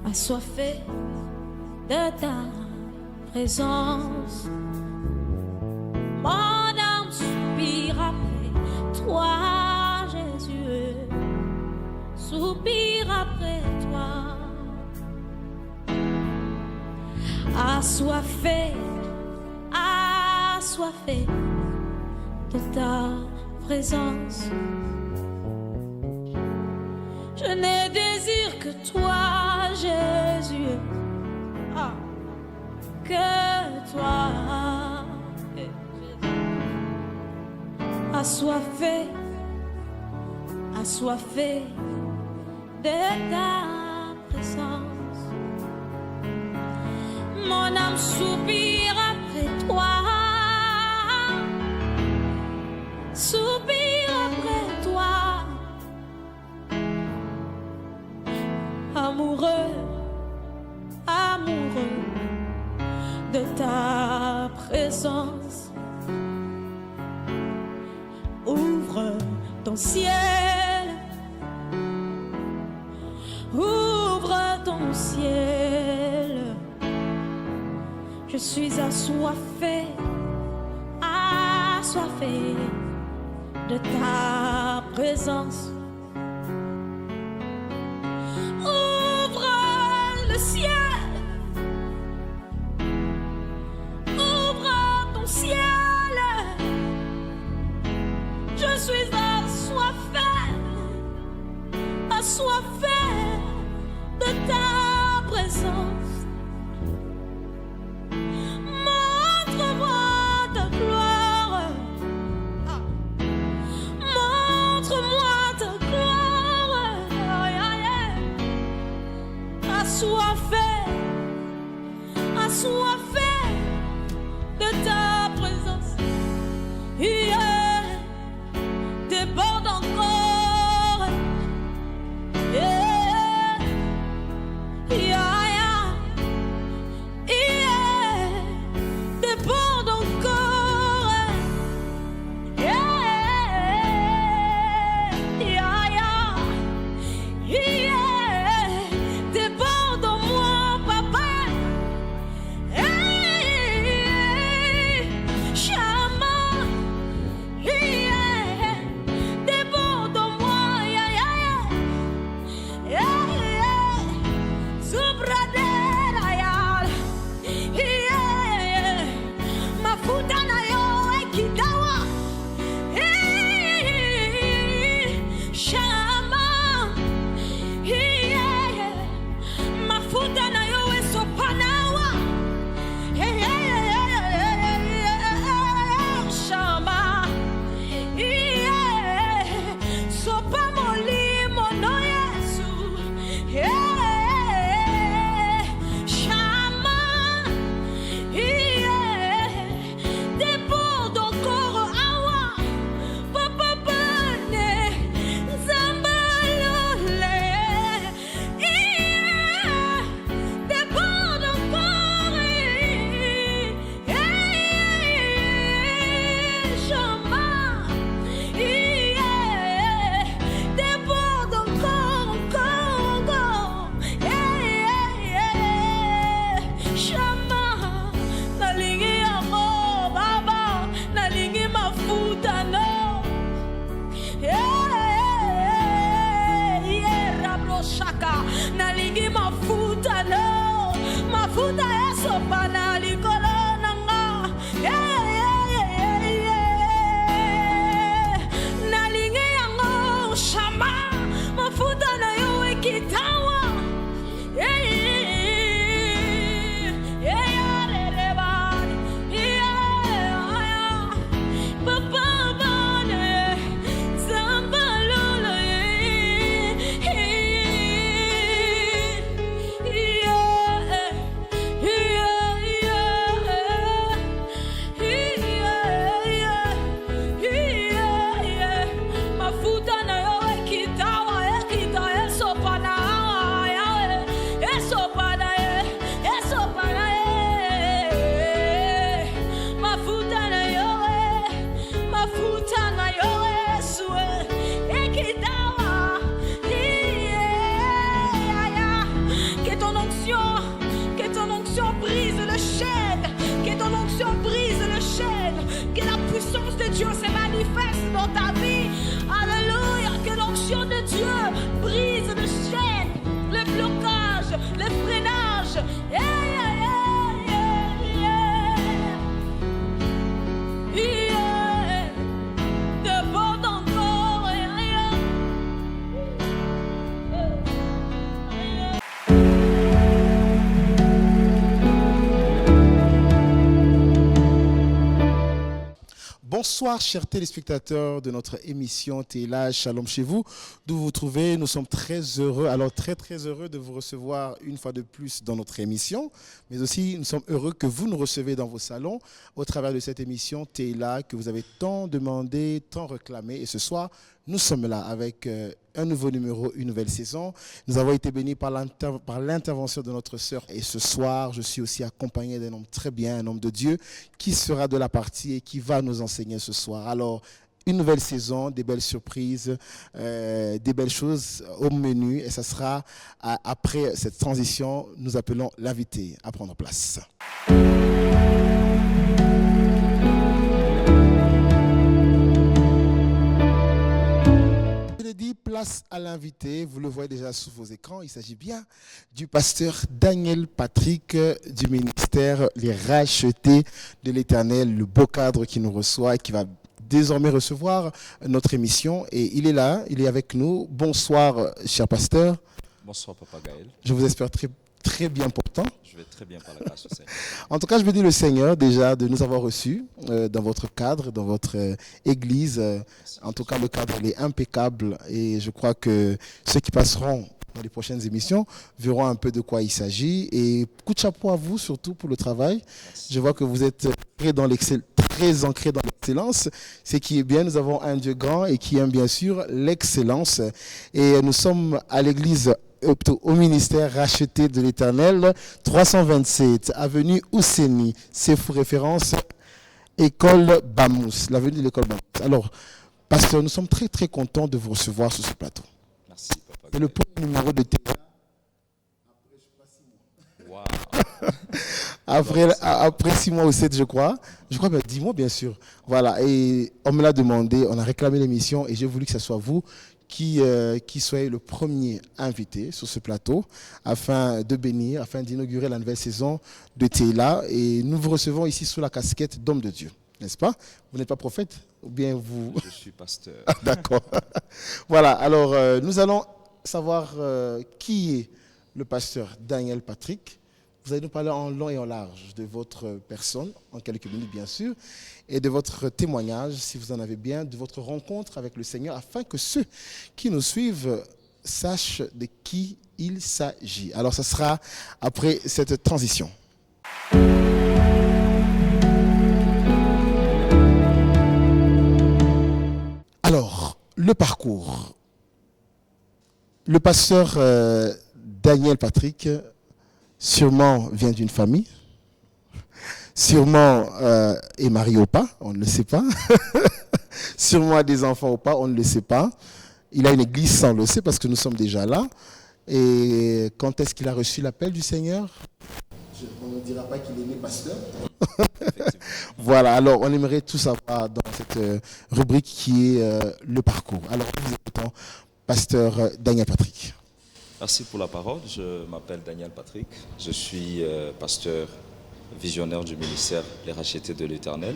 assoiffé de ta présence. Mon âme soupire après toi, Jésus, soupire après toi. Assoiffé, assoiffé de ta présence. Je ne désire que toi, Jésus, que toi. Assoiffé, assoiffé de ta présence. Mon âme soupire après toi, soupire après toi. Amoureux, amoureux de ta présence. Ouvre ton ciel, ouvre ton ciel. Je suis assoiffé, assoiffé de ta présence. Ciel, ouvre ton ciel. Je suis assoiffé, assoiffé de ta présence. Montre-moi ta gloire, montre-moi ta gloire. Assoiffé, assoiffé de ta présence. Yeah, déborde encore. Yeah, yeah, yeah, yeah, déborde encore. Yeah, yeah, yeah, yeah, déborde en moi, papa. Nalingi mafuta no, mafuta ya sopa na likolo nanga. Yeah, yeah, yeah, yeah. Nalingi yango shama, mafuta na yo ekitawa. Yeah, yeah, yeah, reba, yeah, yeah, papa bane, zambalolo, yeah. l'onction brise les chaînes, que la puissance de Dieu se manifeste dans ta vie. Alléluia, que l'onction de Dieu brise les chaînes, les blocages, les freinages. Yeah, yeah, yeah, yeah, yeah. Déborde encore. Yeah, yeah. Bonsoir chers téléspectateurs de notre émission Théla Shalom chez vous, d'où vous vous trouvez. Nous sommes très heureux, alors très heureux de vous recevoir une fois de plus dans notre émission, mais aussi nous sommes heureux que vous nous recevez dans vos salons au travers de cette émission Théla que vous avez tant demandé, tant réclamé. Et ce soir, nous sommes là avec un nouveau numéro, une nouvelle saison. Nous avons été bénis par l'intervention de notre sœur. Et ce soir, je suis aussi accompagné d'un homme très bien, un homme de Dieu, qui sera de la partie et qui va nous enseigner ce soir. Alors, une nouvelle saison, des belles surprises, des belles choses au menu. Et ça sera après cette transition, nous appelons l'invité à prendre place. Place à l'invité, vous le voyez déjà sous vos écrans, il s'agit bien du pasteur Daniel Patrick du ministère Les Rachetés de l'Éternel, le beau cadre qui nous reçoit et qui va désormais recevoir notre émission. Et il est là, il est avec nous. Bonsoir, cher pasteur. Bonsoir, Papa Gaël. Je vous espère très bien portant. Je vais très bien par la grâce du Seigneur. En tout cas, je bénis le Seigneur déjà de nous avoir reçus dans votre cadre, dans votre église. En tout cas, le cadre il est impeccable et je crois que ceux qui passeront dans les prochaines émissions verront un peu de quoi il s'agit. Et coup de chapeau à vous surtout pour le travail. Merci. Je vois que vous êtes très ancré dans l'excellence. Ce qui est bien, nous avons un Dieu grand et qui aime bien sûr l'excellence. Et nous sommes à l'église au ministère Racheté de l'Éternel, 327 avenue Ousseni, c'est pour référence école Bamous, l'avenue de l'école Bamous. Alors, pasteur, nous sommes très contents de vous recevoir sur ce plateau. Merci, Papa. C'est le premier numéro de Théla après 6 mois ou 7, je crois, 10 mois bien sûr. Voilà, et on me l'a demandé, on a réclamé l'émission et j'ai voulu que ce soit vous qui soyez le premier invité sur ce plateau afin de bénir, afin d'inaugurer la nouvelle saison de Théla. Et nous vous recevons ici sous la casquette d'homme de Dieu, n'est-ce pas? Vous n'êtes pas prophète? Ou bien vous... Je suis pasteur. D'accord. Voilà, alors nous allons savoir qui est le pasteur Daniel Patrick. Vous allez nous parler en long et en large de votre personne, en quelques minutes bien sûr, et de votre témoignage, si vous en avez bien, de votre rencontre avec le Seigneur, afin que ceux qui nous suivent sachent de qui il s'agit. Alors, ça sera après cette transition. Alors, le parcours. Le pasteur Daniel Patrick sûrement vient d'une famille, sûrement est marié ou pas, on ne le sait pas, sûrement a des enfants ou pas, on ne le sait pas. Il a une église, ça on le sait parce que nous sommes déjà là. Et quand est-ce qu'il a reçu l'appel du Seigneur? On ne dira pas qu'il est né pasteur. Voilà, alors on aimerait tout savoir dans cette rubrique qui est le parcours. Alors nous écoutons pasteur Daniel Patrick. Merci pour la parole. Je m'appelle Daniel Patrick. Je suis pasteur visionnaire du ministère Les Rachetés de l'Éternel.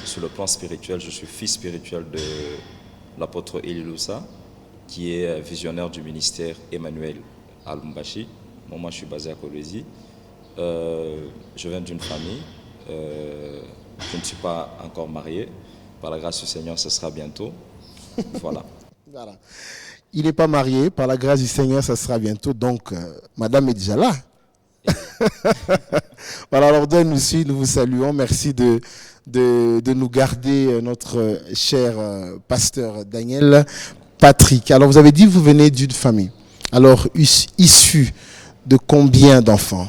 Sur le plan spirituel, je suis fils spirituel de l'apôtre Eli Loussa, qui est visionnaire du ministère Emmanuel Al-Mbashi. Moi, je suis basé à Kolwezi. Je viens d'une famille. Je ne suis pas encore marié. Par la grâce du Seigneur, ce sera bientôt. Voilà. Voilà. Il n'est pas marié, par la grâce du Seigneur, ça sera bientôt. Donc, madame est déjà là. Voilà, alors nous aussi, nous vous saluons. Merci de nous garder notre cher pasteur Daniel Patrick. Alors, vous avez dit que vous venez d'une famille. Alors, issu de combien d'enfants?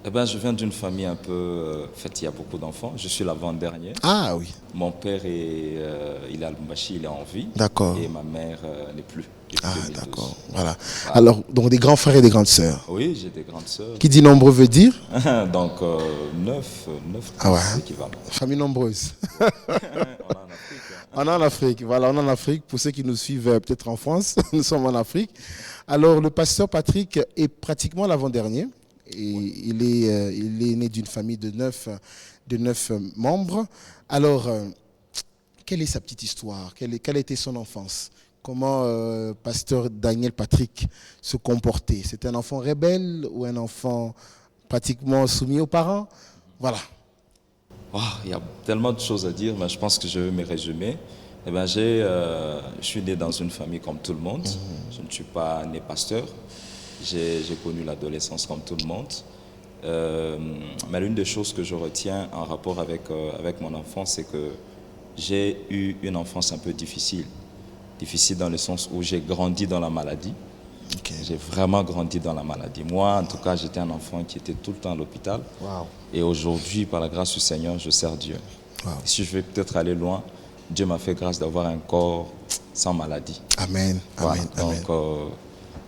Eh ben, je viens d'une famille un peu... en fait, il y a beaucoup d'enfants. Je suis l'avant-dernier. Ah oui, Mon père, il est à Lubumbashi, il est en vie. d'accord. Et ma mère n'est plus depuis Ah 2012. d'accord, voilà. Alors, donc des grands frères et des grandes sœurs. Oui, j'ai des grandes sœurs. Qui dit nombreux veut dire Donc, 9, Ah ouais. équivalents. famille nombreuse. On a en Afrique. Hein. On est en Afrique, voilà, on est en Afrique. Pour ceux qui nous suivent peut-être en France, nous sommes en Afrique. Alors, le pasteur Patrick est pratiquement l'avant-dernier. Et il est né d'une famille de 9 membres. Alors, quelle est sa petite histoire? Quelle a été son enfance? Comment pasteur Daniel Patrick se comportait? C'était un enfant rebelle ou un enfant pratiquement soumis aux parents? Voilà. Oh, il y a tellement de choses à dire, mais je pense que je vais me résumer. Eh ben, je suis né dans une famille comme tout le monde. Je ne suis pas né pasteur. J'ai connu l'adolescence comme tout le monde. Mais l'une des choses que je retiens en rapport avec mon enfance, c'est que j'ai eu une enfance un peu difficile. Difficile dans le sens où j'ai grandi dans la maladie. Ok. J'ai vraiment grandi dans la maladie. Moi, en tout cas, j'étais un enfant qui était tout le temps à l'hôpital. Wow. Et aujourd'hui, par la grâce du Seigneur, je sers Dieu. Wow. Et si je vais peut-être aller loin, Dieu m'a fait grâce d'avoir un corps sans maladie. Amen. Voilà. Amen. Amen. Donc,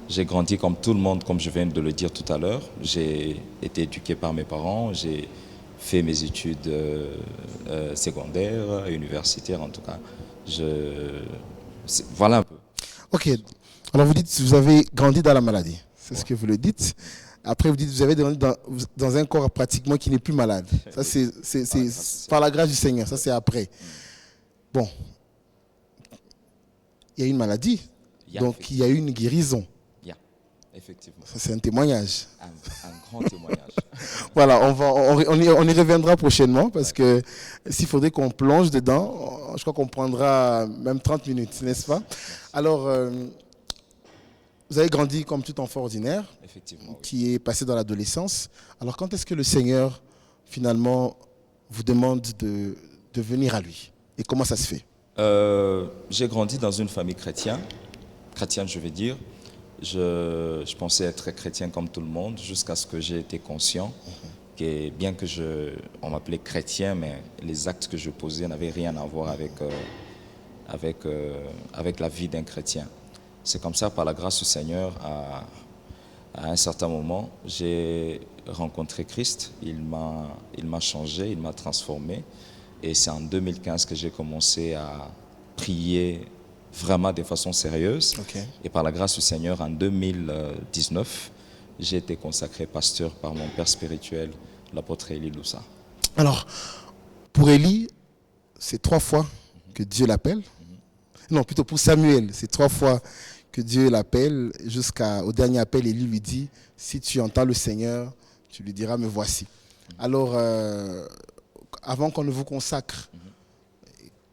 j'ai grandi comme tout le monde, comme je viens de le dire tout à l'heure. J'ai été éduqué par mes parents. J'ai fait mes études secondaires, universitaires en tout cas. Voilà un peu. Ok. Alors vous dites que vous avez grandi dans la maladie. C'est ce que vous le dites. Après, vous dites que vous avez grandi dans un corps pratiquement qui n'est plus malade. Ça, c'est par la grâce du Seigneur. Ça, c'est après. Bon. Il y a une maladie. Donc, il y a eu une guérison. Effectivement. Ça, c'est un témoignage. Un grand témoignage. Voilà, on y reviendra prochainement parce que s'il faudrait qu'on plonge dedans, je crois qu'on prendra même 30 minutes, n'est-ce pas? Alors, vous avez grandi comme tout enfant ordinaire, Effectivement, oui. qui est passé dans l'adolescence. Alors, quand est-ce que le Seigneur, finalement, vous demande de venir à lui? Et comment ça se fait? J'ai grandi dans une famille chrétienne, je veux dire. Je pensais être chrétien comme tout le monde jusqu'à ce que j'ai été conscient que bien que on m'appelait chrétien, mais les actes que je posais n'avaient rien à voir avec la vie d'un chrétien. C'est comme ça, par la grâce du Seigneur, à un certain moment, j'ai rencontré Christ. Il m'a changé, il m'a transformé. Et c'est en 2015 que j'ai commencé à prier vraiment de façon sérieuse. Okay. Et par la grâce du Seigneur, en 2019, j'ai été consacré pasteur par mon père spirituel, l'apôtre Élie Loussa. Alors, pour Élie, c'est 3 fois que Dieu l'appelle. Non, plutôt pour Samuel, c'est 3 fois que Dieu l'appelle. Jusqu'au dernier appel, Élie lui dit, si tu entends le Seigneur, tu lui diras, me voici. Alors, avant qu'on ne vous consacre,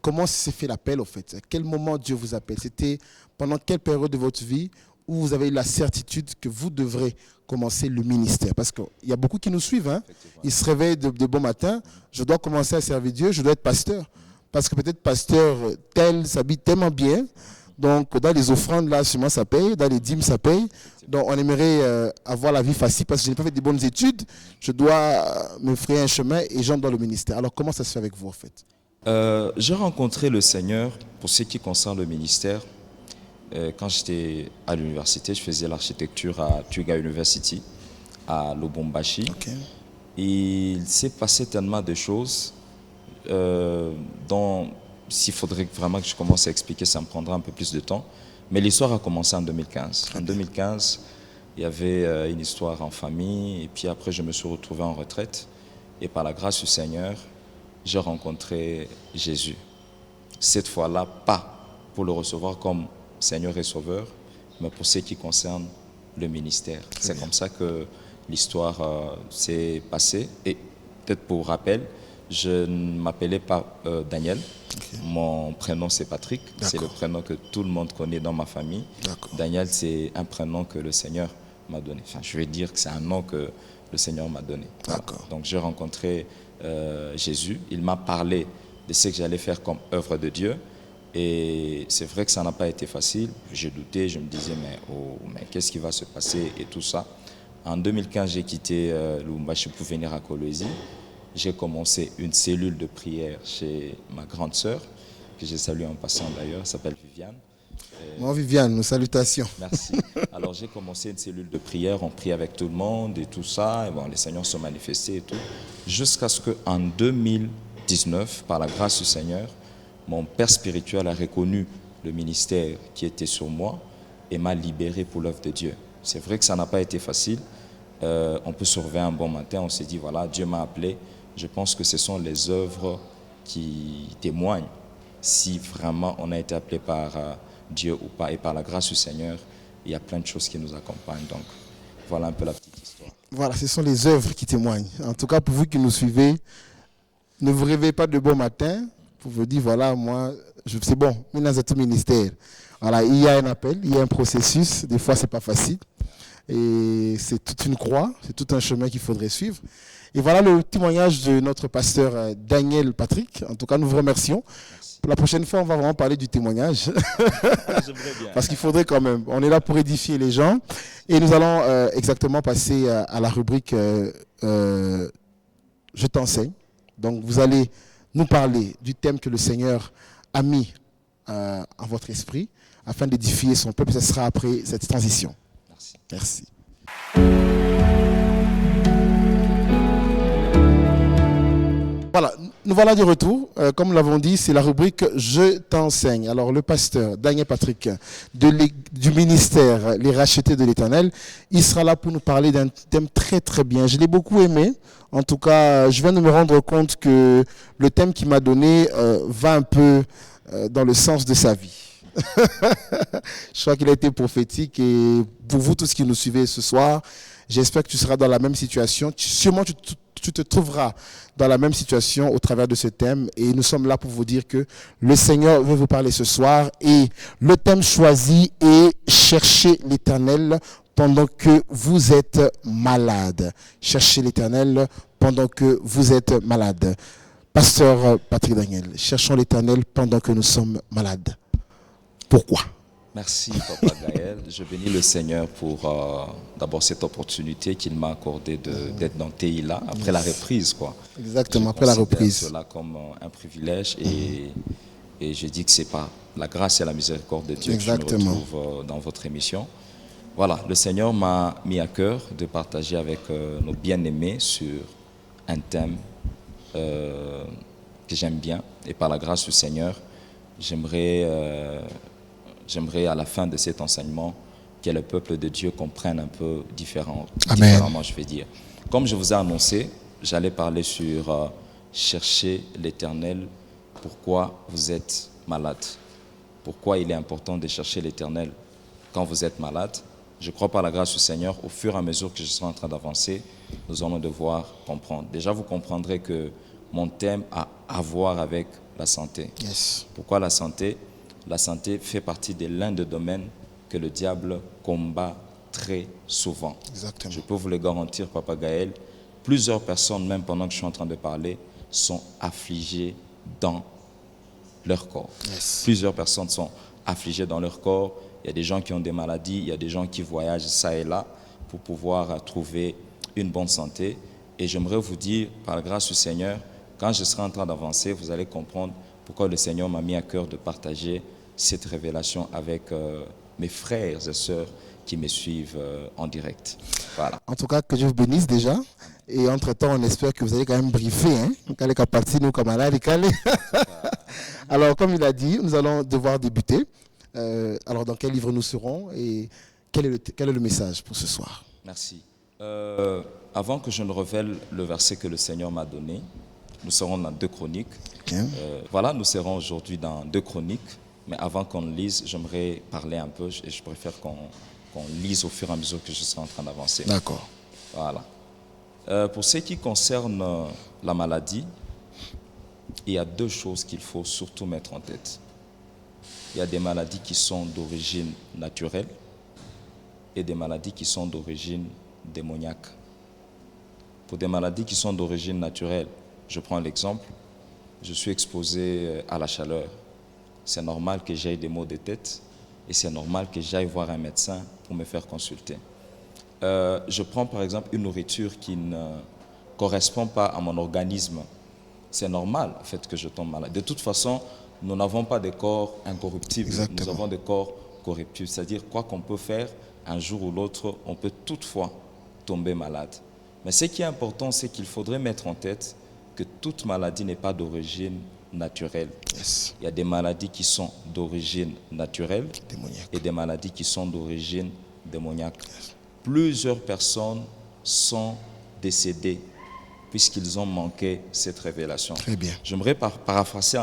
comment s'est fait l'appel, au fait? À quel moment Dieu vous appelle? C'était pendant quelle période de votre vie où vous avez eu la certitude que vous devrez commencer le ministère? Parce qu'il y a beaucoup qui nous suivent. Hein? Ils se réveillent de bon matin. Je dois commencer à servir Dieu, je dois être pasteur. Parce que peut-être pasteur tel s'habille tellement bien. Donc, dans les offrandes, là, sûrement ça paye. Dans les dîmes, ça paye. Donc, on aimerait avoir la vie facile parce que je n'ai pas fait de bonnes études. Je dois me frayer un chemin et j'entre dans le ministère. Alors, comment ça se fait avec vous, en fait? J'ai rencontré le Seigneur pour ce qui concerne le ministère. Quand j'étais à l'université, je faisais l'architecture à Twiga University, à Lubumbashi. Okay. Il s'est passé tellement de choses dont, s'il faudrait vraiment que je commence à expliquer, ça me prendra un peu plus de temps. Mais l'histoire a commencé en 2015. En 2015, il y avait une histoire en famille, et puis après, je me suis retrouvé en retraite. Et par la grâce du Seigneur, j'ai rencontré Jésus. Cette fois-là, pas pour le recevoir comme Seigneur et Sauveur, mais pour ce qui concerne le ministère. C'est comme ça que l'histoire s'est passée. Et peut-être pour rappel, je ne m'appelais pas Daniel. Okay. Mon prénom, c'est Patrick. C'est le prénom que tout le monde connaît dans ma famille. Daniel, c'est un prénom que le Seigneur m'a donné. Enfin, je vais dire que c'est un nom que le Seigneur m'a donné. Voilà. Donc, j'ai rencontré Jésus. Il m'a parlé de ce que j'allais faire comme œuvre de Dieu. Et c'est vrai que ça n'a pas été facile. J'ai douté, je me disais, mais qu'est-ce qui va se passer et tout ça. En 2015, j'ai quitté Lubumbashi pour venir à Kolwezi. J'ai commencé une cellule de prière chez ma grande sœur, que j'ai saluée en passant d'ailleurs, elle s'appelle Viviane. Moi, Viviane, nos salutations. Merci. Alors j'ai commencé une cellule de prière, on prie avec tout le monde et tout ça, et bon, les Seigneurs sont manifestés et tout, jusqu'à ce qu'en 2019, par la grâce du Seigneur, mon père spirituel a reconnu le ministère qui était sur moi et m'a libéré pour l'œuvre de Dieu. C'est vrai que ça n'a pas été facile. On peut se réveiller un bon matin, on s'est dit, voilà, Dieu m'a appelé. Je pense que ce sont les œuvres qui témoignent si vraiment on a été appelé par Dieu ou pas. Et par la grâce du Seigneur, il y a plein de choses qui nous accompagnent. Donc, voilà un peu la petite histoire. Voilà, ce sont les œuvres qui témoignent. En tout cas, pour vous qui nous suivez, ne vous réveillez pas de bon matin pour vous dire, voilà, moi, c'est bon, maintenant c'est tout ministère. Voilà, il y a un appel, il y a un processus. Des fois, ce n'est pas facile. Et c'est toute une croix, c'est tout un chemin qu'il faudrait suivre. Et voilà le témoignage de notre pasteur Daniel Patrick. En tout cas, nous vous remercions. Merci. Pour la prochaine fois, on va vraiment parler du témoignage. J'aimerais bien. Parce qu'il faudrait quand même. On est là pour édifier les gens. Et nous allons exactement passer à la rubrique Je t'enseigne. Donc, vous allez nous parler du thème que le Seigneur a mis en votre esprit afin d'édifier son peuple. Ce sera après cette transition. Merci. Merci. Voilà, nous voilà de retour. Comme nous l'avons dit, c'est la rubrique « Je t'enseigne ». Alors, le pasteur Daniel Patrick du ministère Les Rachetés de l'Éternel, il sera là pour nous parler d'un thème très très bien. Je l'ai beaucoup aimé. En tout cas, je viens de me rendre compte que le thème qu'il m'a donné va un peu dans le sens de sa vie. Je crois qu'il a été prophétique et pour vous tous qui nous suivez ce soir, j'espère que tu seras dans la même situation. Sûrement tu te trouveras dans la même situation au travers de ce thème et nous sommes là pour vous dire que le Seigneur veut vous parler ce soir et le thème choisi est chercher l'Éternel pendant que vous êtes malade. Cherchez l'Éternel pendant que vous êtes malade. Pasteur Patrick Daniel, cherchons l'Éternel pendant que nous sommes malades. Pourquoi? Merci, Papa Gaël. Je bénis le Seigneur pour d'abord cette opportunité qu'il m'a accordée d'être dans TILA après la reprise, quoi. Exactement, après la reprise. Je considère cela comme un privilège et je dis que c'est par la grâce et la miséricorde de Dieu Exactement. que je me retrouve dans votre émission. Voilà, le Seigneur m'a mis à cœur de partager avec nos bien-aimés sur un thème que j'aime bien et par la grâce du Seigneur, j'aimerais à la fin de cet enseignement que le peuple de Dieu comprenne un peu différemment, je vais dire. Comme je vous ai annoncé, j'allais parler sur chercher l'Éternel, pourquoi vous êtes malade. Pourquoi il est important de chercher l'Éternel quand vous êtes malade. Je crois par la grâce du Seigneur, au fur et à mesure que je serai en train d'avancer, nous allons devoir comprendre. Déjà, vous comprendrez que mon thème a à voir avec la santé. Yes. Pourquoi la santé? La santé fait partie de l'un des domaines que le diable combat très souvent. Exactement. Je peux vous le garantir, Papa Gaël, plusieurs personnes, même pendant que je suis en train de parler, sont affligées dans leur corps. Yes. Plusieurs personnes sont affligées dans leur corps. Il y a des gens qui ont des maladies, il y a des gens qui voyagent ça et là pour pouvoir trouver une bonne santé. Et j'aimerais vous dire, par la grâce du Seigneur, quand je serai en train d'avancer, vous allez comprendre pourquoi le Seigneur m'a mis à cœur de partager cette révélation avec mes frères et sœurs qui me suivent en direct. Voilà. En tout cas, que Dieu vous bénisse déjà. Et entre-temps, on espère que vous allez quand même briefer. Alors, comme il a dit, nous allons devoir débuter. Alors, dans quel livre nous serons et quel est le message pour ce soir? Merci. Avant que je ne révèle le verset que le Seigneur m'a donné, nous serons dans 2 Chroniques. Bien. Voilà, nous serons aujourd'hui dans 2 Chroniques. Mais avant qu'on lise, j'aimerais parler un peu et je préfère qu'on lise au fur et à mesure que je serai en train d'avancer. D'accord. Voilà. Pour ce qui concerne la maladie, il y a 2 choses qu'il faut surtout mettre en tête. Il y a des maladies qui sont d'origine naturelle et des maladies qui sont d'origine démoniaque. Pour des maladies qui sont d'origine naturelle, je prends l'exemple, je suis exposé à la chaleur. C'est normal que j'aie des maux de tête et c'est normal que j'aille voir un médecin pour me faire consulter. je prends par exemple une nourriture qui ne correspond pas à mon organisme, c'est normal en fait que je tombe malade. De toute façon, nous n'avons pas des corps incorruptibles, Exactement. nous avons des corps corruptibles. C'est-à-dire quoi qu'on peut faire, un jour ou l'autre, on peut toutefois tomber malade. Mais ce qui est important, c'est qu'il faudrait mettre en tête que toute maladie n'est pas d'origine naturelle. Yes. Il y a des maladies qui sont d'origine naturelle Démoniaque. et des maladies qui sont d'origine démoniaque. Plusieurs personnes sont décédées puisqu'ils ont manqué cette révélation. Très bien. J'aimerais paraphraser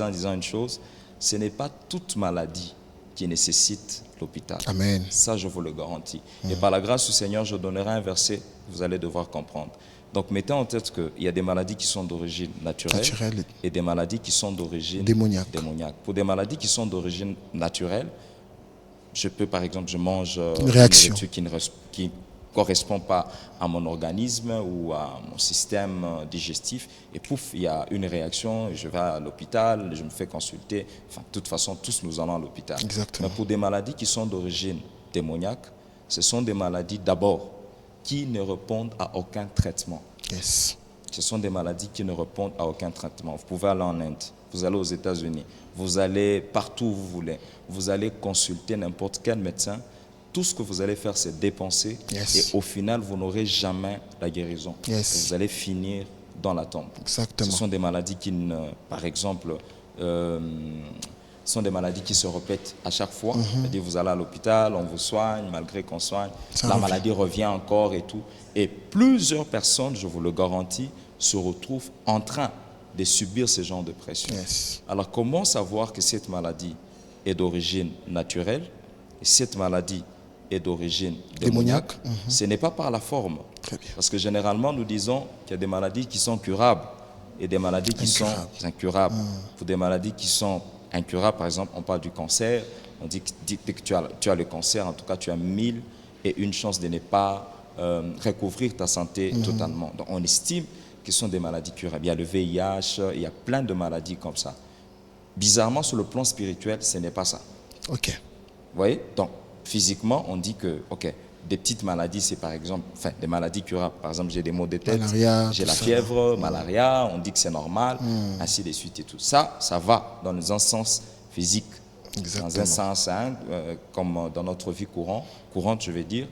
en disant une chose, ce n'est pas toute maladie qui nécessite l'hôpital. Amen. Ça, je vous le garantis. Et par la grâce du Seigneur, je donnerai un verset, vous allez devoir comprendre. Donc, mettez en tête qu'il y a des maladies qui sont d'origine naturelle Naturel. et des maladies qui sont d'origine Démoniaque. Pour des maladies qui sont d'origine naturelle, je peux, par exemple, je mange Une réaction. nourriture qui ne correspond pas à mon organisme ou à mon système digestif, et pouf, il y a une réaction, je vais à l'hôpital, je me fais consulter. Enfin, de toute façon, tous nous allons à l'hôpital. Exactement. Mais pour des maladies qui sont d'origine démoniaque, ce sont des maladies d'abord qui ne répondent à aucun traitement. Yes. Ce sont des maladies qui ne répondent à aucun traitement. Vous pouvez aller en Inde, vous allez aux États-Unis, vous allez partout où vous voulez, vous allez consulter n'importe quel médecin. Tout ce que vous allez faire, c'est dépenser. Yes. Et au final, vous n'aurez jamais la guérison. Yes. Et vous allez finir dans la tombe. Exactement. Ce sont des maladies qui, par exemple, sont des maladies qui se répètent à chaque fois. C'est-à-dire, vous allez à l'hôpital, on vous soigne, malgré qu'on soigne, Ça la revient. maladie revient encore et tout. Et plusieurs personnes, je vous le garantis, se retrouvent en train de subir ce genre de pression. Yes. Alors, comment savoir que cette maladie est d'origine naturelle et cette maladie est d'origine démoniaque? Ce n'est pas par la forme. Très bien. Parce que généralement, nous disons qu'il y a des maladies qui sont curables et des maladies qui sont incurables. Pour des maladies qui sont incurables, par exemple, on parle du cancer. On dit que dès que tu as le cancer, en tout cas, tu as 1001 chances de ne pas recouvrir ta santé totalement. Donc, on estime que ce sont des maladies curables. Il y a le VIH, il y a plein de maladies comme ça. Bizarrement, sur le plan spirituel, ce n'est pas ça. OK. Vous voyez? Donc, physiquement, on dit que, OK, des petites maladies, c'est par exemple, enfin, des maladies curables. Par exemple, j'ai des maux de tête, Malaria, j'ai tout la ça. fièvre, malaria, on dit que c'est normal, ainsi de suite et tout. Ça va dans un sens physique, Exactement. dans un sens, comme dans notre vie courante, je vais dire.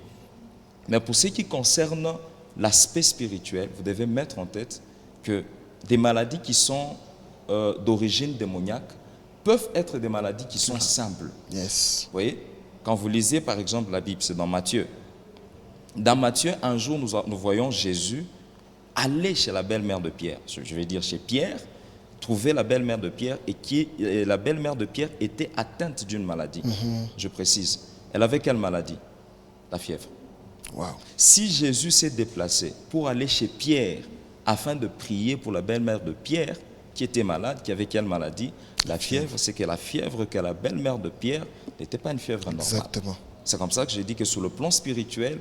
Mais pour ce qui concerne l'aspect spirituel, vous devez mettre en tête que des maladies qui sont d'origine démoniaque peuvent être des maladies qui sont simples. Yes. Vous voyez, quand vous lisez par exemple la Bible, c'est dans Matthieu. Dans Matthieu, un jour, nous voyons Jésus aller chez la belle-mère de Pierre. Je vais dire chez Pierre, trouver la belle-mère de Pierre et la belle-mère de Pierre était atteinte d'une maladie. Je précise. Elle avait quelle maladie? La fièvre. Wow. Si Jésus s'est déplacé pour aller chez Pierre afin de prier pour la belle-mère de Pierre qui était malade, qui avait quelle maladie? La fièvre, c'est que la fièvre que la belle-mère de Pierre n'était pas une fièvre normale. Exactement. C'est comme ça que j'ai dit que sur le plan spirituel,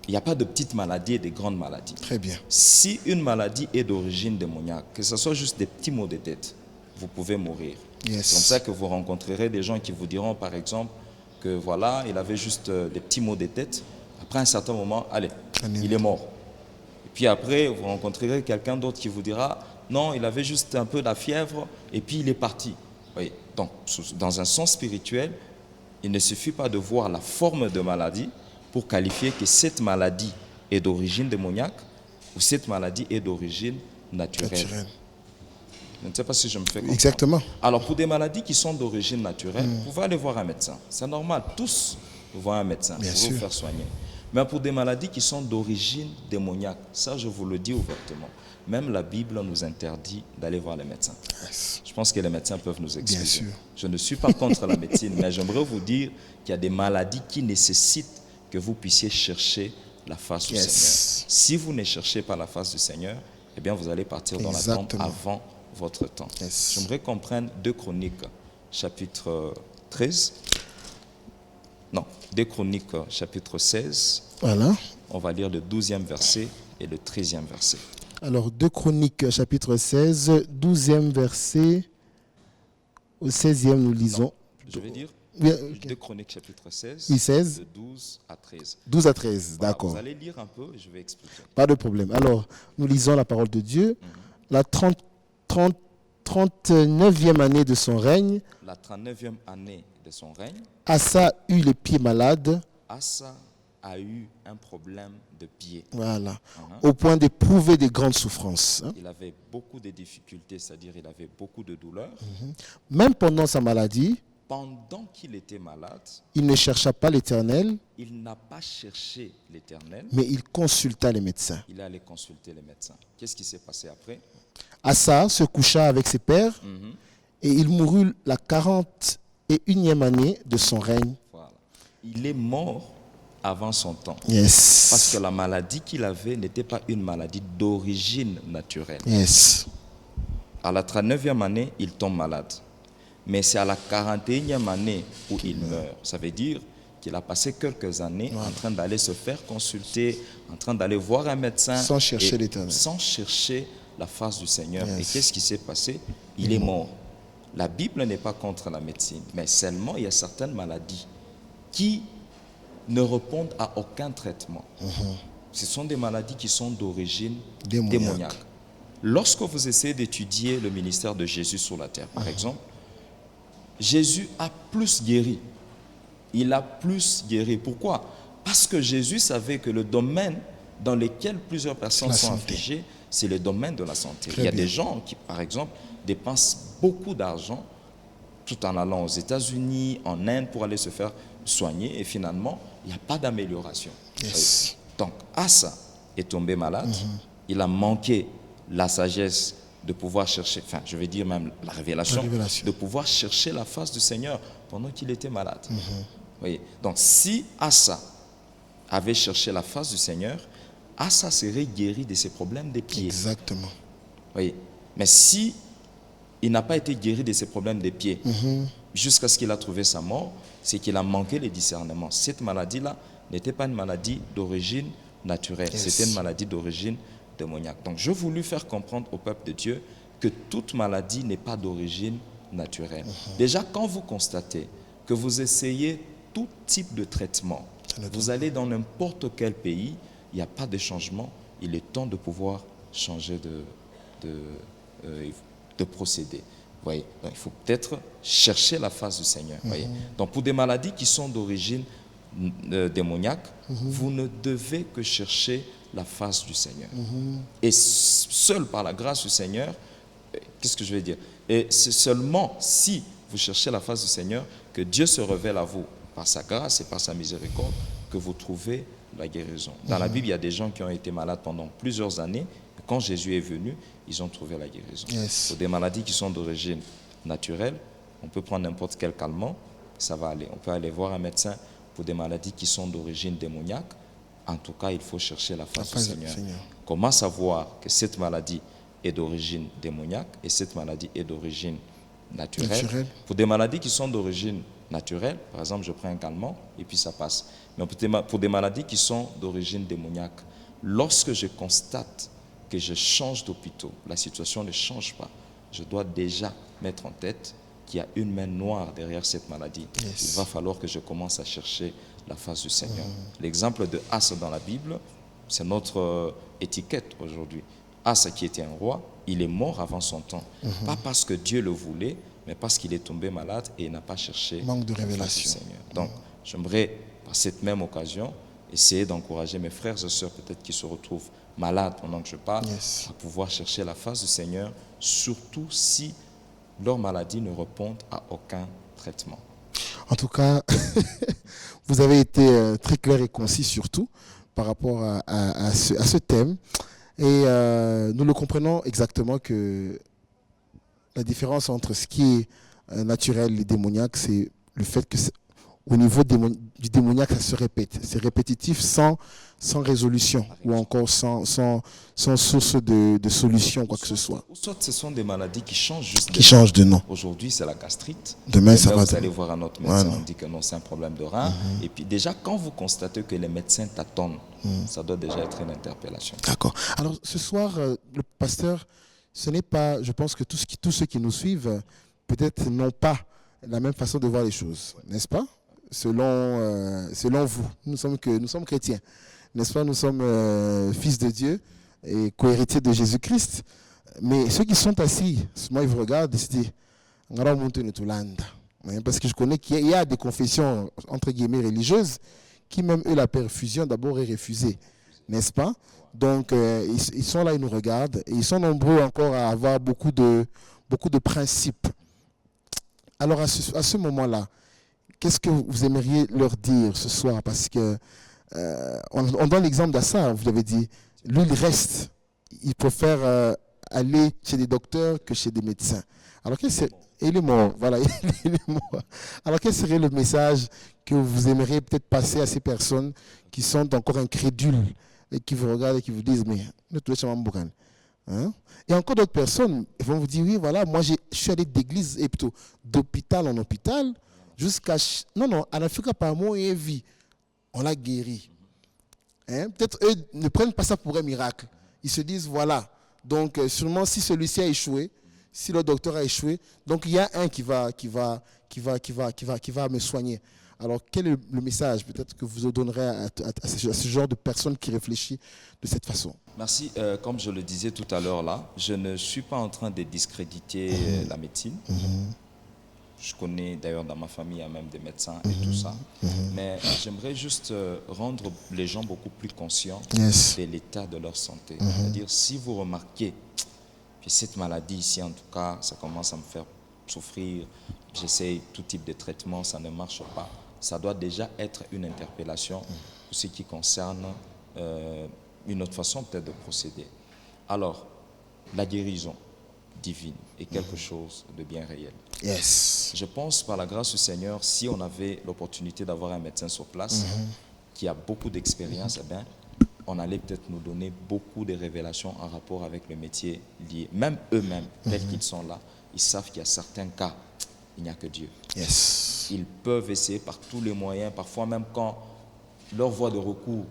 il n'y a pas de petites maladies et de grandes maladies. Très bien. Si une maladie est d'origine démoniaque, que ce soit juste des petits maux de tête, vous pouvez mourir. Yes. C'est comme ça que vous rencontrerez des gens qui vous diront, par exemple, que voilà, il avait juste des petits maux de tête. Après un certain moment, allez, il est mort. Et puis après, vous rencontrerez quelqu'un d'autre qui vous dira, non, il avait juste un peu de la fièvre et puis il est parti. Oui. Donc, dans un sens spirituel, il ne suffit pas de voir la forme de maladie pour qualifier que cette maladie est d'origine démoniaque ou cette maladie est d'origine naturelle. Naturel. Je ne sais pas si je me fais comprendre. Exactement. Alors, pour des maladies qui sont d'origine naturelle, vous pouvez aller voir un médecin. C'est normal, tous vont voir un médecin Bien pour sûr. vous faire soigner. Mais pour des maladies qui sont d'origine démoniaque, ça je vous le dis ouvertement, même la Bible nous interdit d'aller voir les médecins. Yes. Je pense que les médecins peuvent nous excuser. sûr. Je ne suis pas contre la médecine, mais j'aimerais vous dire qu'il y a des maladies qui nécessitent que vous puissiez chercher la face du Yes. Seigneur. Si vous ne cherchez pas la face du Seigneur, eh bien vous allez partir dans la tombe Exactement. avant votre temps. Yes. J'aimerais qu'on prenne 2 Chroniques, chapitre 13. Non, 2 Chroniques, chapitre 16. Voilà. On va lire le 12e verset et le 13e verset. Alors, 2 Chroniques, chapitre 16, 12e verset. Au 16e, nous lisons. Je vais dire Oui, ok. 2 Chroniques chapitre 16, Oui, 16. de 12 à 13. 12 à 13, Voilà, d'accord. vous allez lire un peu et je vais expliquer. Pas de problème. Alors, nous lisons la parole de Dieu. La 39e année de son règne, La 39e année de son règne, Asa eut les pieds malades, Asa a eu un problème de pied. voilà, au point d'éprouver de grandes souffrances. Hein. Il avait beaucoup de difficultés, c'est-à-dire il avait beaucoup de douleurs. Même pendant sa maladie, Pendant qu'il était malade, il ne chercha pas l'Éternel, il n'a pas cherché l'Éternel, mais il consulta les médecins. il est allé consulter les médecins. Qu'est-ce qui s'est passé après? Asa se coucha avec ses pères et il mourut la 41e année de son règne. Voilà. Il est mort avant son temps. Yes. Parce que la maladie qu'il avait n'était pas une maladie d'origine naturelle. Yes. À la 39e année, il tombe malade. Mais c'est à la 41e année où il meurt. Ça veut dire qu'il a passé quelques années en train d'aller se faire consulter, en train d'aller voir un médecin. Sans chercher et l'Éternel. Sans chercher la face du Seigneur. Yes. Et qu'est-ce qui s'est passé? Il est mort. La Bible n'est pas contre la médecine, mais seulement il y a certaines maladies qui ne répondent à aucun traitement. Ce sont des maladies qui sont d'origine démoniaque. Lorsque vous essayez d'étudier le ministère de Jésus sur la terre, par exemple, Jésus a plus guéri. Il a plus guéri. Pourquoi? Parce que Jésus savait que le domaine dans lequel plusieurs personnes sont affligées, c'est le domaine de la santé. Il y a des gens qui, par exemple, dépensent beaucoup d'argent tout en allant aux États-Unis, en Inde pour aller se faire soigner et finalement, il n'y a pas d'amélioration. Yes. Donc, Asa est tombé malade. Il a manqué la sagesse de pouvoir chercher, enfin, je vais dire même la révélation, de pouvoir chercher la face du Seigneur pendant qu'il était malade. Voyez? Donc, si Asa avait cherché la face du Seigneur, Asa serait guéri de ses problèmes des pieds. Exactement. Voyez? Mais si il n'a pas été guéri de ses problèmes des pieds jusqu'à ce qu'il a trouvé sa mort, c'est qu'il a manqué le discernement. Cette maladie-là n'était pas une maladie d'origine naturelle, c'était une maladie d'origine démoniaque. Donc, je voulais faire comprendre au peuple de Dieu que toute maladie n'est pas d'origine naturelle. Déjà, quand vous constatez que vous essayez tout type de traitement, vous allez dans n'importe quel pays, il n'y a pas de changement, il est temps de pouvoir changer de procédé. Voyez? Donc, il faut peut-être chercher la face du Seigneur. Voyez? Donc, pour des maladies qui sont d'origine démoniaque, vous ne devez que chercher la face du Seigneur. Et seul par la grâce du Seigneur, qu'est-ce que je vais dire? Et c'est seulement si vous cherchez la face du Seigneur que Dieu se révèle à vous par sa grâce et par sa miséricorde que vous trouvez la guérison. Dans la Bible, il y a des gens qui ont été malades pendant plusieurs années. Quand Jésus est venu, ils ont trouvé la guérison. Yes. Pour des maladies qui sont d'origine naturelle, on peut prendre n'importe quel calmant, ça va aller. On peut aller voir un médecin pour des maladies qui sont d'origine démoniaque. En tout cas, il faut chercher la face du Seigneur. Comment savoir que cette maladie est d'origine démoniaque et cette maladie est d'origine naturelle? Pour des maladies qui sont d'origine naturelle, par exemple, je prends un calmant et puis ça passe. Mais pour des maladies qui sont d'origine démoniaque, lorsque je constate que je change d'hôpital, la situation ne change pas, je dois déjà mettre en tête qu'il y a une main noire derrière cette maladie. Il va falloir que je commence à chercher la face du Seigneur. L'exemple de Asa dans la Bible, c'est notre étiquette aujourd'hui. Asa qui était un roi, il est mort avant son temps. Pas parce que Dieu le voulait, mais parce qu'il est tombé malade et il n'a pas cherché manque de la face révélation du Seigneur. Donc, j'aimerais, par cette même occasion, essayer d'encourager mes frères et sœurs peut-être qui se retrouvent malades pendant que je parle, à pouvoir chercher la face du Seigneur, surtout si leur maladie ne répond à aucun traitement. En tout cas, vous avez été très clair et concis surtout par rapport à ce thème. Et nous le comprenons exactement que la différence entre ce qui est naturel et démoniaque, c'est le fait que au niveau du démoniaque, ça se répète. C'est répétitif sans résolution ou encore sans source de solution, quoi que ce soit. Ou soit ce sont des maladies qui changent juste de nom. Aujourd'hui, c'est la gastrite. Demain, ça va. Vous allez voir un autre médecin, on dit que non, c'est un problème de rein. Et puis déjà, quand vous constatez que les médecins tâtonnent, ça doit déjà être une interpellation. D'accord. Alors, ce soir, le pasteur, ce n'est pas, je pense que tous ceux qui nous suivent, peut-être n'ont pas la même façon de voir les choses, n'est-ce pas? Selon vous, nous sommes chrétiens, n'est-ce pas? Nous sommes fils de Dieu et co-héritiers de Jésus-Christ. Mais ceux qui sont assis, moi ils vous regardent et se disent, parce que je connais qu'il y a des confessions entre guillemets religieuses qui même eux la perfusion d'abord est refusée, n'est-ce pas? Donc ils sont là, ils nous regardent et ils sont nombreux encore à avoir beaucoup de principes. Alors à ce moment-là, qu'est-ce que vous aimeriez leur dire ce soir? Parce que on donne l'exemple d'Assa, vous l'avez dit, lui il reste, il préfère aller chez des docteurs que chez des médecins. Alors il est mort, voilà, il est mort. Alors quel serait le message que vous aimeriez peut-être passer à ces personnes qui sont encore incrédules et qui vous regardent et qui vous disent, mais ne te laisse pas m'emboucan. Hein? Et encore d'autres personnes vont vous dire, oui, voilà, moi je suis allé d'église et plutôt d'hôpital en hôpital jusqu'à... Non, en Afrique, par moi, et vie, on l'a guéri. Hein? Peut-être eux ne prennent pas ça pour un miracle. Ils se disent, voilà, donc sûrement si celui-ci a échoué, si le docteur a échoué, donc il y a un qui va me soigner. Alors, quel est le message peut-être que vous donnerez à ce genre de personnes qui réfléchissent de cette façon? Merci. Comme je le disais tout à l'heure là, je ne suis pas en train de discréditer la médecine. Je connais d'ailleurs dans ma famille, il y a même des médecins et tout ça. Mais j'aimerais juste rendre les gens beaucoup plus conscients de l'état de leur santé. C'est-à-dire, si vous remarquez que cette maladie ici, en tout cas, ça commence à me faire souffrir, j'essaye tout type de traitement, ça ne marche pas. Ça doit déjà être une interpellation pour ce qui concerne une autre façon peut-être de procéder. Alors, la guérison divine est quelque chose de bien réel. Yes. Je pense, par la grâce du Seigneur, si on avait l'opportunité d'avoir un médecin sur place qui a beaucoup d'expérience, eh bien, on allait peut-être nous donner beaucoup de révélations en rapport avec le métier lié. Même eux-mêmes, tels qu'ils sont là, ils savent qu'il y a certains cas, il n'y a que Dieu. Yes. Ils peuvent essayer par tous les moyens, parfois même quand leurs voies de recours,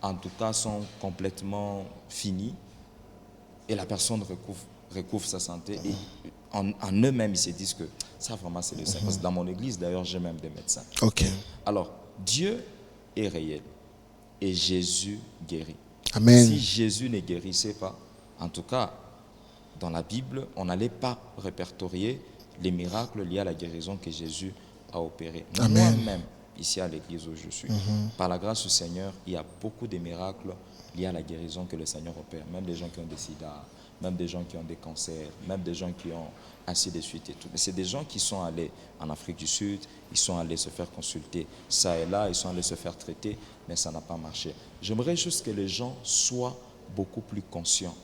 en tout cas, sont complètement finies, et la personne recouvre sa santé, et en eux-mêmes, ils se disent que ça, vraiment, c'est le Seigneur. Parce que dans mon église, d'ailleurs, j'ai même des médecins. Ok. Alors, Dieu est réel, et Jésus guérit. Amen. Si Jésus ne guérissait pas, en tout cas, dans la Bible, on n'allait pas répertorier les miracles liés à la guérison que Jésus a opérés. Moi-même, ici à l'église où je suis, par la grâce du Seigneur, il y a beaucoup de miracles liés à la guérison que le Seigneur opère. Même des gens qui ont des sida, même des gens qui ont des cancers, même des gens qui ont ainsi de suite et tout. Mais c'est des gens qui sont allés en Afrique du Sud, ils sont allés se faire consulter ça et là, ils sont allés se faire traiter, mais ça n'a pas marché. J'aimerais juste que les gens soient beaucoup plus conscients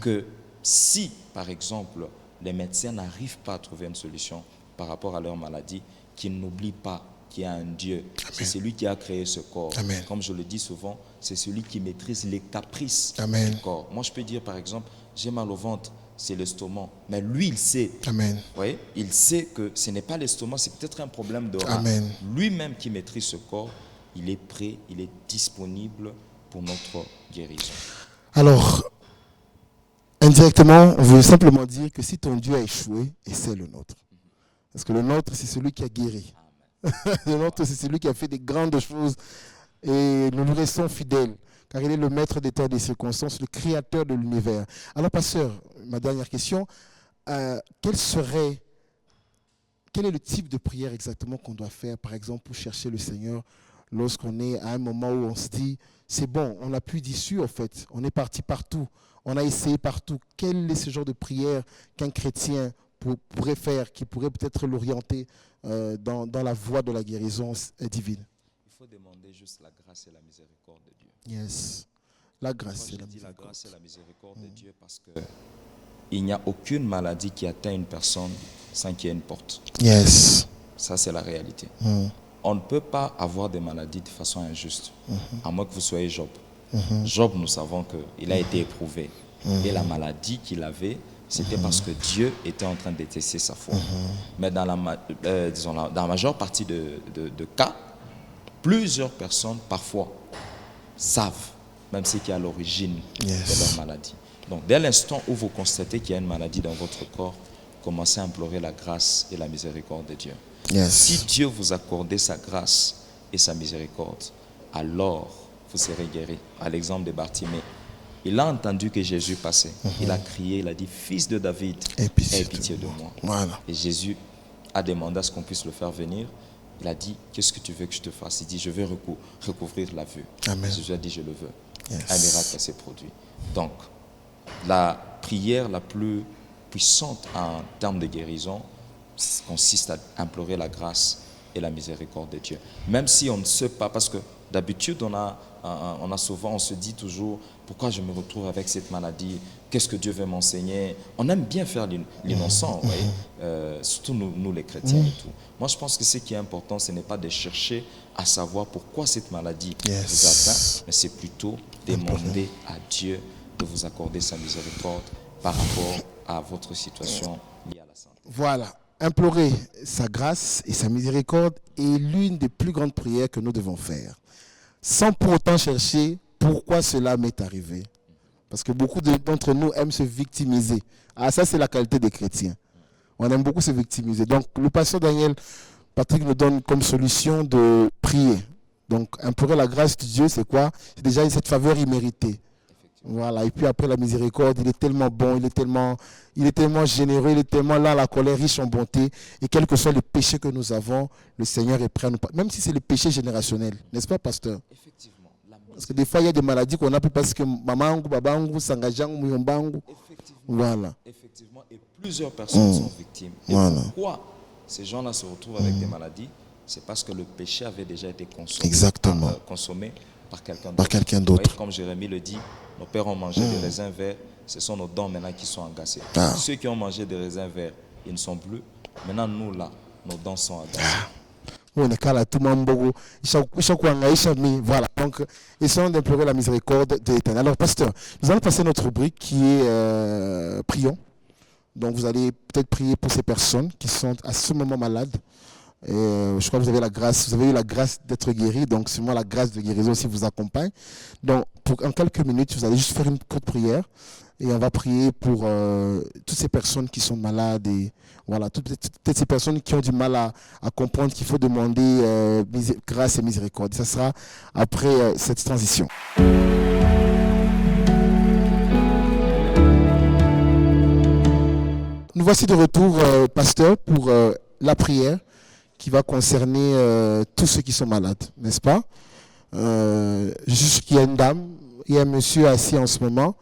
que si, par exemple, les médecins n'arrivent pas à trouver une solution par rapport à leur maladie, qu'ils n'oublient pas qu'il y a un Dieu. C'est celui qui a créé ce corps. Amen. Comme je le dis souvent, c'est celui qui maîtrise les caprices Amen. du corps. Moi, je peux dire, par exemple, j'ai mal au ventre, c'est l'estomac. Mais lui, il sait. Amen. Vous voyez, il sait que ce n'est pas l'estomac, c'est peut-être un problème de rein. Amen. Lui-même qui maîtrise ce corps, il est prêt, il est disponible pour notre guérison. Alors, indirectement, on veut simplement dire que si ton Dieu a échoué, essaie le nôtre. Parce que le nôtre, c'est celui qui a guéri. Le nôtre, c'est celui qui a fait des grandes choses. Et nous lui restons fidèles. Car il est le maître des temps et des circonstances, le créateur de l'univers. Alors, pasteur, ma dernière question. Quel est le type de prière exactement qu'on doit faire, par exemple, pour chercher le Seigneur lorsqu'on est à un moment où on se dit, c'est bon, on n'a plus d'issue en fait, on est parti partout, on a essayé partout. Quel est ce genre de prière qu'un chrétien pourrait faire, qui pourrait peut-être l'orienter dans la voie de la guérison divine? Il faut demander juste la grâce et la miséricorde de Dieu. Yes, la grâce et la La miséricorde. grâce et la miséricorde de Dieu parce que il n'y a aucune maladie qui atteint une personne sans qu'il y ait une porte. Yes. Ça, c'est la réalité. On ne peut pas avoir des maladies de façon injuste, à moins que vous soyez Job. Job, nous savons qu'il a été éprouvé. Et la maladie qu'il avait, c'était parce que Dieu était en train de tester sa foi. Mais dans la majeure partie de cas, plusieurs personnes, parfois, savent, même ce qui est à l'origine de leur maladie. Donc, dès l'instant où vous constatez qu'il y a une maladie dans votre corps, commencez à implorer la grâce et la miséricorde de Dieu. Yes. Si Dieu vous accordait sa grâce et sa miséricorde, alors vous serez guéris. À l'exemple de Bartimée, il a entendu que Jésus passait. Il a crié, il a dit, Fils de David, aie pitié de moi. Voilà. Et Jésus a demandé à ce qu'on puisse le faire venir. Il a dit, qu'est-ce que tu veux que je te fasse? Il dit, je veux recouvrir la vue. Amen. Jésus a dit, je le veux. Yes. Un miracle s'est produit. Donc, la prière la plus puissante en termes de guérison consiste à implorer la grâce et la miséricorde de Dieu. Même si on ne sait pas, parce que d'habitude, on se dit toujours, pourquoi je me retrouve avec cette maladie? Qu'est-ce que Dieu veut m'enseigner? On aime bien faire l'innocent, vous voyez, surtout nous les chrétiens et tout. Moi, je pense que ce qui est important, ce n'est pas de chercher à savoir pourquoi cette maladie vous atteint, mais c'est plutôt demander à Dieu de vous accorder sa miséricorde par rapport à votre situation liée à la santé. Voilà. Implorer sa grâce et sa miséricorde est l'une des plus grandes prières que nous devons faire, sans pour autant chercher pourquoi cela m'est arrivé. Parce que beaucoup d'entre nous aiment se victimiser. Ah, ça, c'est la qualité des chrétiens. On aime beaucoup se victimiser. Donc, le pasteur Daniel Patrick nous donne comme solution de prier. Donc, implorer la grâce de Dieu, c'est quoi? C'est déjà cette faveur imméritée. Voilà. Et puis après, la miséricorde, il est tellement bon, il est tellement généreux, il est tellement là, la colère, riche en bonté. Et quels que soient les péchés que nous avons, le Seigneur est prêt à nous pardonner. Même si c'est le péché générationnel, n'est-ce pas, pasteur? Effectivement. Parce que des fois, il y a des maladies qu'on a plus parce que maman, babangu, sangajangu, muyombangu. Voilà. Effectivement, et plusieurs personnes sont victimes. Et Voilà. pourquoi ces gens-là se retrouvent avec des maladies? C'est parce que le péché avait déjà été consommé, Exactement. Consommé par quelqu'un d'autre. Par quelqu'un Vous d'autre. voyez, comme Jérémie le dit, nos pères ont mangé des raisins verts, ce sont nos dents maintenant qui sont agacées. Ah. Ceux qui ont mangé des raisins verts, ils ne sont plus. Maintenant, nous là, nos dents sont agacées. On est là, tout le monde, voilà. Donc, essayons d'implorer la miséricorde de l'Éternel. Alors, pasteur, nous allons passer à notre rubrique qui est prions. Donc, vous allez peut-être prier pour ces personnes qui sont à ce moment malades. Je crois que vous avez eu la grâce d'être guéri, donc sûrement la grâce de guérison aussi vous accompagne. Donc, en quelques minutes, vous allez juste faire une courte prière et on va prier pour toutes ces personnes qui sont malades et voilà, toutes ces personnes qui ont du mal à comprendre qu'il faut demander grâce et miséricorde. Ça sera après cette transition. Nous voici de retour, pasteur, pour la prière qui va concerner tous ceux qui sont malades, n'est-ce pas? Juste qu'il y a une dame, il y a un monsieur assis en ce moment,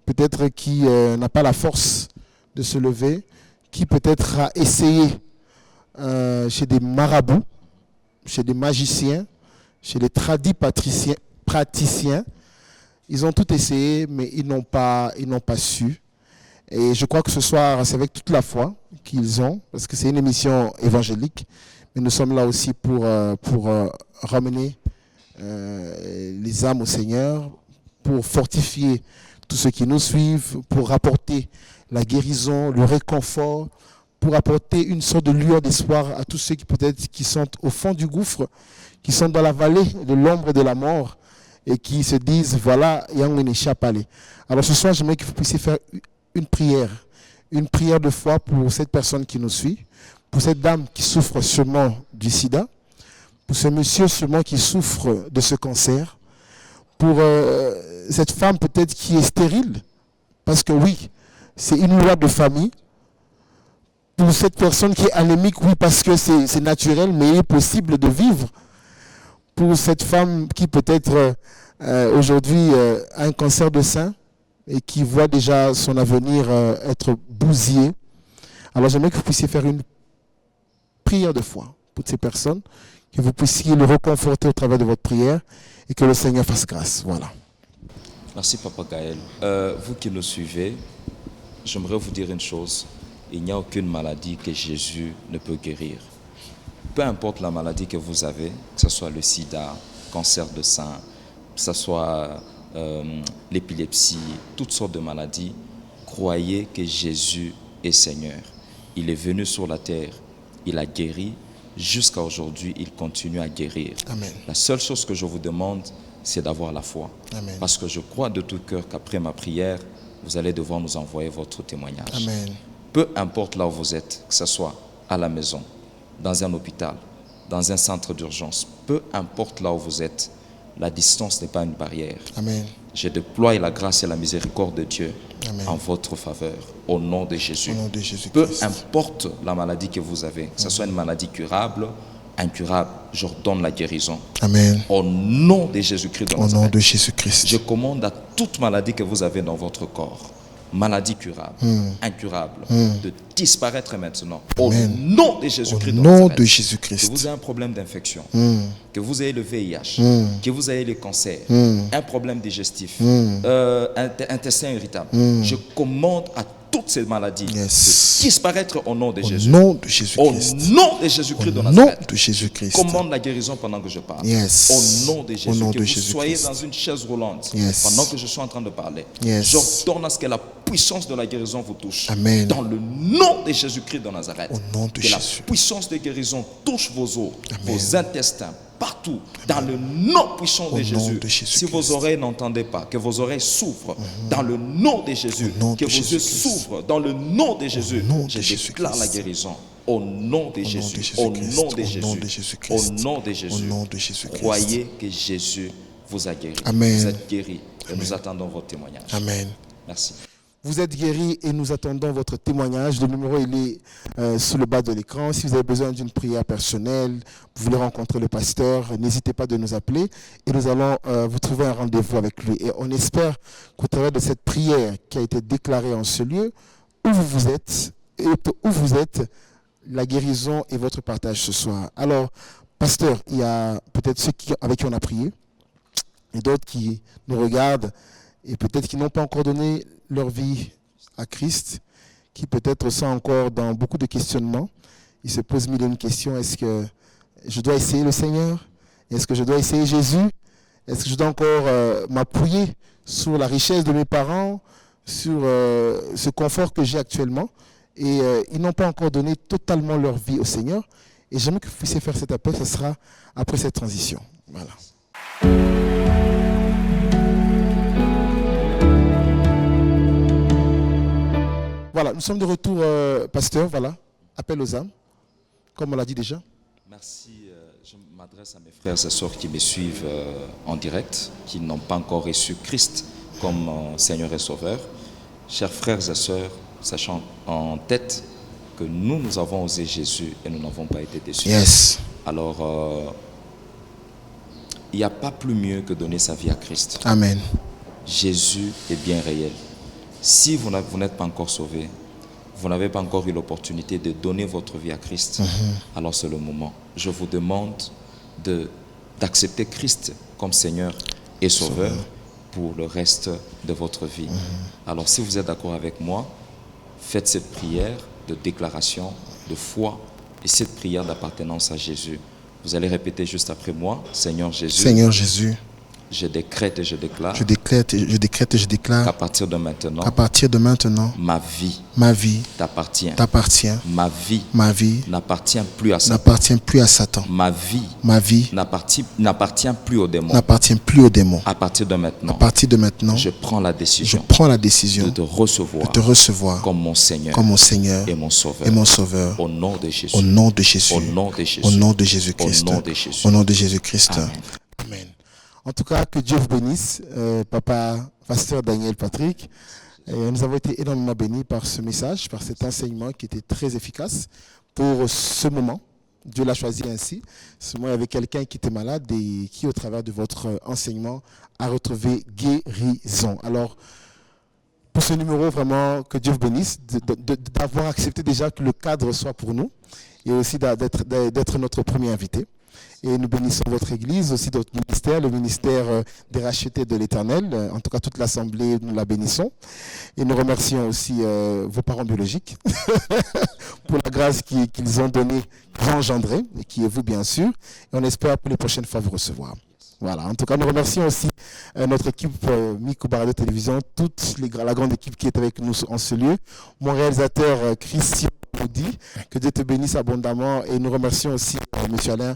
peut-être qui n'a pas la force de se lever, qui peut-être a essayé chez des marabouts, chez des magiciens, chez les tradis praticiens. Ils ont tout essayé, mais ils n'ont pas su. Et je crois que ce soir, c'est avec toute la foi qu'ils ont, parce que c'est une émission évangélique. Mais nous sommes là aussi pour ramener les âmes au Seigneur, pour fortifier tous ceux qui nous suivent, pour apporter la guérison, le réconfort, pour apporter une sorte de lueur d'espoir à tous ceux qui sont au fond du gouffre, qui sont dans la vallée de l'ombre de la mort et qui se disent, voilà, il y a un échappe. Alors ce soir, j'aimerais que vous puissiez faire une prière de foi pour cette personne qui nous suit, pour cette dame qui souffre sûrement du sida, pour ce monsieur sûrement qui souffre de ce cancer, pour cette femme peut-être qui est stérile, parce que oui, c'est une loi de famille, pour cette personne qui est anémique, oui, parce que c'est naturel, mais il est possible de vivre, pour cette femme qui peut-être aujourd'hui a un cancer de sein et qui voit déjà son avenir être bousillé. Alors j'aimerais que vous puissiez faire une prière de foi pour ces personnes, que vous puissiez le réconforter au travers de votre prière et que le Seigneur fasse grâce. Voilà. Merci Papa Gaël. Vous qui nous suivez, j'aimerais vous dire une chose. Il n'y a aucune maladie que Jésus ne peut guérir. Peu importe la maladie que vous avez, que ce soit le sida, cancer de sein, que ce soit l'épilepsie, toutes sortes de maladies, croyez que Jésus est Seigneur. Il est venu sur la terre, il a guéri, jusqu'à aujourd'hui, il continue à guérir. Amen. La seule chose que je vous demande, c'est d'avoir la foi. Amen. Parce que je crois de tout cœur qu'après ma prière, vous allez devoir nous envoyer votre témoignage. Amen. Peu importe là où vous êtes, que ce soit à la maison, dans un hôpital, dans un centre d'urgence, peu importe là où vous êtes, la distance n'est pas une barrière. Amen. Je déploie la grâce et la miséricorde de Dieu Amen. en votre faveur, au nom de Jésus. Au nom de Jésus-Christ. Peu importe la maladie que vous avez, que ce soit une maladie curable, incurable, j'ordonne la guérison. Amen. Au nom de Jésus-Christ de Au nom Nazareth. de Jésus-Christ. Je commande à toute maladie que vous avez dans votre corps, maladie curable, incurable, de disparaître maintenant. Amen. Au nom de Au Jésus-Christ de nom Nazareth. de Que Jésus-Christ. vous ayez un problème d'infection, que vous ayez le VIH, que vous ayez le cancer, un problème digestif, intestin irritable. Je commande à toutes ces maladies Yes. de disparaître au nom de Au Jésus. nom de Au Jésus-Christ. nom de Jésus-Christ de Au nom Nazareth. de Jésus-Christ. Commande la guérison pendant que je parle. Yes. Au nom de Jésus. Au nom Que de vous soyez Jésus-Christ. dans une chaise roulante Yes. pendant que je suis en train de parler. Yes. J'ordonne à ce que la puissance de la guérison vous touche. Amen. Dans le nom de Jésus-Christ de Nazareth. Au nom de que Jésus. la puissance de guérison touche vos os, Amen. vos intestins, partout. Dans le nom puissant Au de nom Jésus. de Jésus-Christ. Si vos oreilles n'entendaient pas, que vos oreilles souffrent. Dans le nom de Jésus. Au nom Que de vos yeux Jésus-Christ. s'ouvrent. Dans le nom de Jésus. nom de Je Jésus-Christ. déclare la guérison. Au nom de Au nom Jésus. de Au Jésus-Christ. nom de Au Jésus. nom de Jésus-Christ. Au nom de Jésus. Au nom de Jésus-Christ. Croyez que Jésus vous a guéri. Amen. Vous êtes guéri. Et nous attendons votre témoignage. Amen. Merci. Vous êtes guéris et nous attendons votre témoignage. Le numéro il est sous le bas de l'écran. Si vous avez besoin d'une prière personnelle, vous voulez rencontrer le pasteur, n'hésitez pas de nous appeler et nous allons vous trouver un rendez-vous avec lui. Et on espère qu'au travers de cette prière qui a été déclarée en ce lieu, où vous êtes, la guérison et votre partage ce soir. Alors, pasteur, il y a peut-être ceux avec qui on a prié et d'autres qui nous regardent et peut-être qui n'ont pas encore donné leur vie à Christ, qui peut-être sont encore dans beaucoup de questionnements. Ils se posent mille et une questions. Est-ce que je dois essayer le Seigneur? Est-ce que je dois essayer Jésus? Est-ce que je dois encore m'appuyer sur la richesse de mes parents, sur ce confort que j'ai actuellement? Et ils n'ont pas encore donné totalement leur vie au Seigneur. Et j'aimerais que vous puissiez faire cet appel. Ce sera après cette transition. Voilà. Voilà, nous sommes de retour, pasteur, voilà, appel aux âmes, comme on l'a dit déjà. Merci. Je m'adresse à mes frères et sœurs qui me suivent en direct, qui n'ont pas encore reçu Christ comme Seigneur et Sauveur. Chers frères et sœurs, sachant en tête que nous avons osé Jésus et nous n'avons pas été déçus. Yes. Alors, il n'y a pas plus mieux que donner sa vie à Christ. Amen. Jésus est bien réel. Si vous n'êtes pas encore sauvé, vous n'avez pas encore eu l'opportunité de donner votre vie à Christ, alors c'est le moment. Je vous demande d'accepter Christ comme Seigneur et Sauveur pour le reste de votre vie. Alors si vous êtes d'accord avec moi, faites cette prière de déclaration, de foi et cette prière d'appartenance à Jésus. Vous allez répéter juste après moi, Seigneur Jésus. Seigneur Jésus. Je décrète et je déclare Je décrète et je déclare qu'à partir de maintenant, ma vie t'appartient. Ma vie N'appartient plus à Satan. n'appartient plus à Satan. Ma vie n'appartient plus aux démons. À partir de maintenant, je prends la décision de te recevoir comme mon Seigneur et mon Sauveur. Au nom de Jésus. Au nom de Jésus. Au nom de Jésus. Au nom de Jésus-Christ. Au nom de Jésus. Au nom de Jésus-Christ. Amen. Amen. En tout cas, que Dieu vous bénisse, Papa, pasteur Daniel Patrick. Nous avons été énormément bénis par ce message, par cet enseignement qui était très efficace pour ce moment. Dieu l'a choisi ainsi. Ce moment, il y avait quelqu'un qui était malade et qui, au travers de votre enseignement, a retrouvé guérison. Alors, pour ce numéro, vraiment, que Dieu vous bénisse, d'avoir accepté déjà que le cadre soit pour nous et aussi d'être notre premier invité. Et nous bénissons votre Église, aussi notre ministère, le ministère des rachetés de l'Éternel. En tout cas, toute l'Assemblée, nous la bénissons. Et nous remercions aussi vos parents biologiques pour la grâce qu'ils ont donnée, qu'ils ont engendrée, et qui est vous, bien sûr. Et on espère pour les prochaines fois vous recevoir. Voilà. En tout cas, nous remercions aussi notre équipe Miko Barado Télévision, la grande équipe qui est avec nous en ce lieu. Mon réalisateur Christian applaudit. Que Dieu te bénisse abondamment. Et nous remercions aussi M. Alain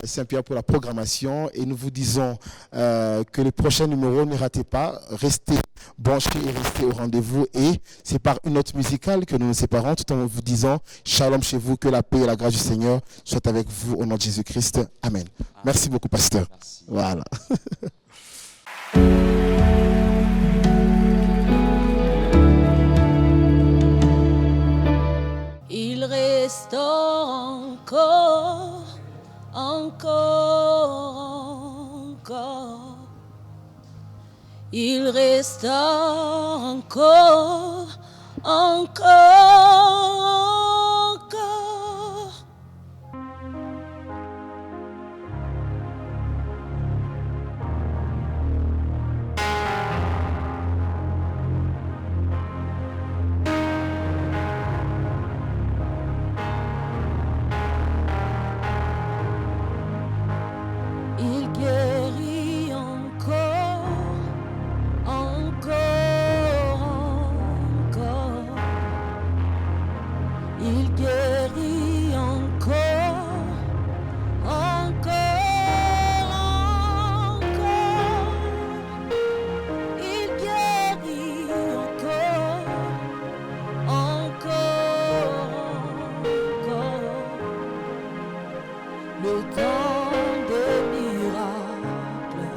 Saint-Pierre pour la programmation. Et nous vous disons que les prochains numéros, ne ratez pas. Restez branchés et restez au rendez-vous. Et c'est par une note musicale que nous nous séparons tout en vous disant shalom chez vous, que la paix et la grâce du Seigneur soient avec vous au nom de Jésus-Christ. Amen. Merci beaucoup, pasteur. Merci. Voilà. Il restaure encore, encore. Il restaure encore, encore. Il guérit encore, encore, encore. Il guérit encore, encore, encore. Il guérit encore, encore. Le temps des miracles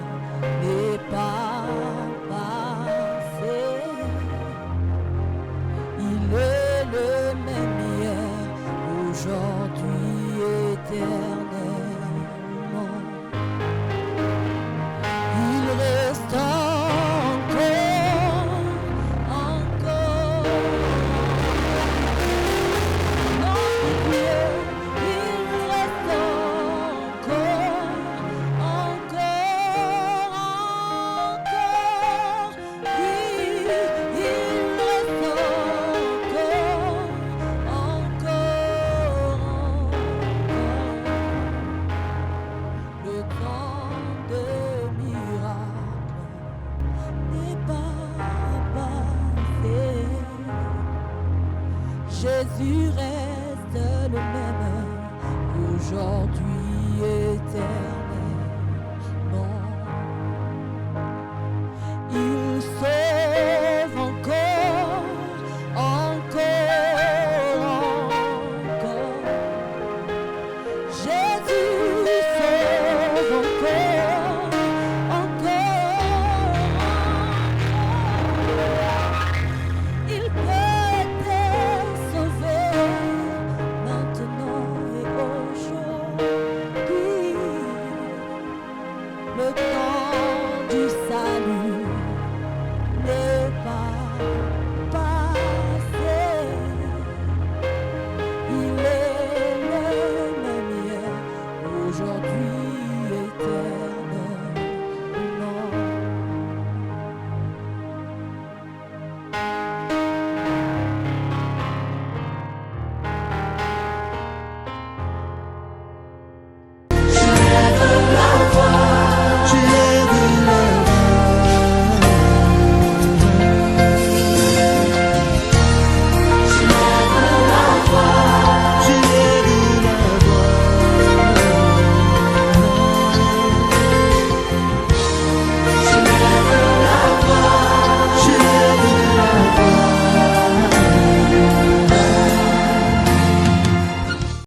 n'est pas passé. Il est le même hier, aujourd'hui, éternellement. Il reste encore, encore. Notre Dieu, il reste encore, encore, encore. Oui, il reste encore, encore. Le temps de miracle n'est pas passé. Jésus reste le même aujourd'hui, éternel.